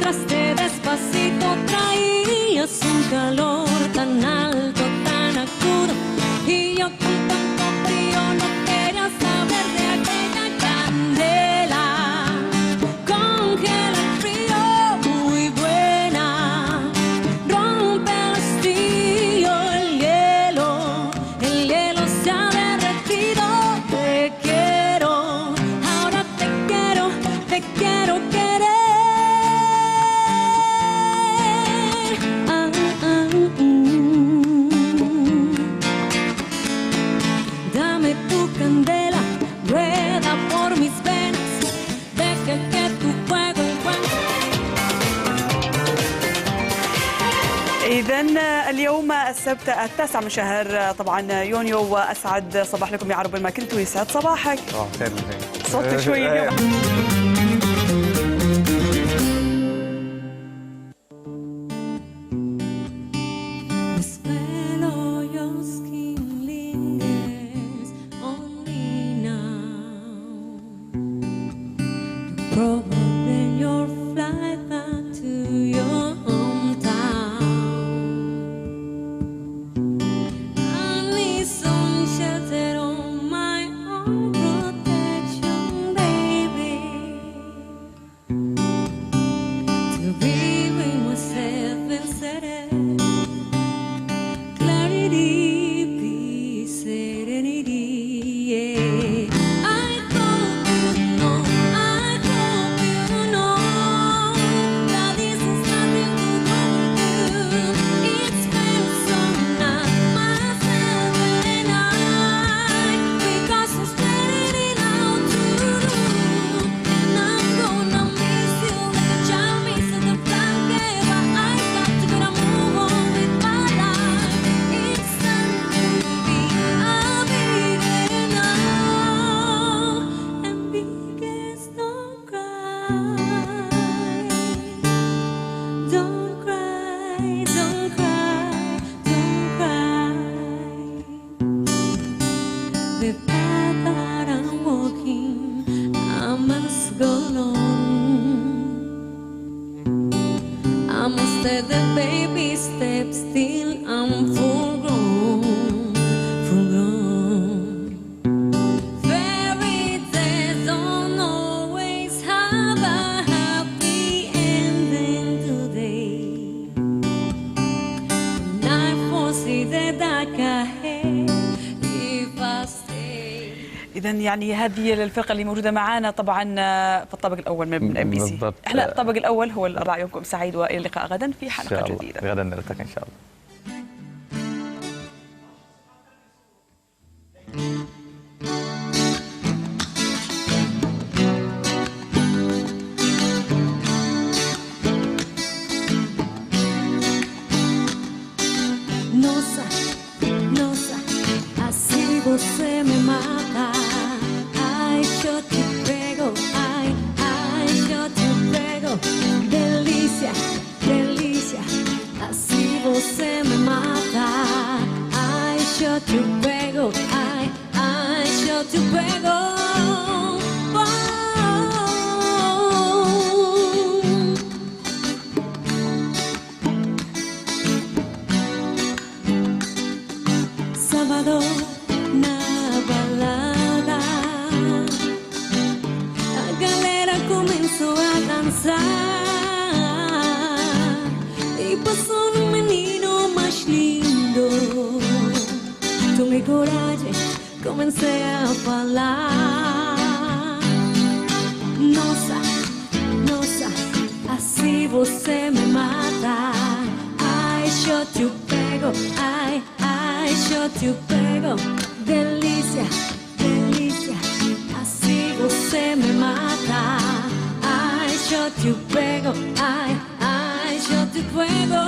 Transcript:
entraste despacito, traías un calor tan alto, tan agudo, y yo con tanto frío no quería saber de aquella candela. Congela el frío, muy buena, rompe el hastío, el hielo se ha derretido. Te quiero, ahora te quiero querer. Dame tu candela, rueda por mis venas, deja que tu fuego encuentre. إذا اليوم السبت 9 من شهر طبعا يونيو، وأسعد صباح لكم يا عرب ما كنتوا، يسعد صباحك. خير صوتك شوي اليوم. The smell of your skin lingers on me now. Probably your flight back to your hometown. I need some shelter on my own protection, baby. To be with myself and settle. Clarity, peace, serenity, yeah. I hope you know that this is nothing to do with you. It's been some night, myself and I, because I'm spreading it out to do. And I'm gonna miss you like a child misses the blanket, but I got to get a move on with my life. It's time to be, I'll be there now. And because don't cry, don't cry, don't cry, don't cry. The path that I'm walking, I must go on. I must take the baby steps till I'm full grown, full grown. Fairy tales don't always have a happy ending today. And I foresee the dark ahead if I stay. إذا يعني هذه الفرقة اللي موجودة معنا طبعا في الطابق الأول من MBC. بالضبط. احنا الطابق الأول هو اللي راح يومكم سعيد، وإلى اللقاء غدا في إن حلقة شاء الله جديدة. غدا نلتقي إن شاء الله. Nossa, assim você me mata. Ai, eu te pego, ai, eu te pego. Delícia, delícia, assim você me mata. Ai, eu te pego, ai, eu te pego. Sábado na balada, a galera começou a dançar e passou um menino mais lindo. Tomei coragem, comecei a falar. Nossa, nossa, assim você me mata. Ai, eu te pego, ai, eu te pego. Delícia, delícia, assim você me mata. Ai, eu te pego, ai, eu te pego.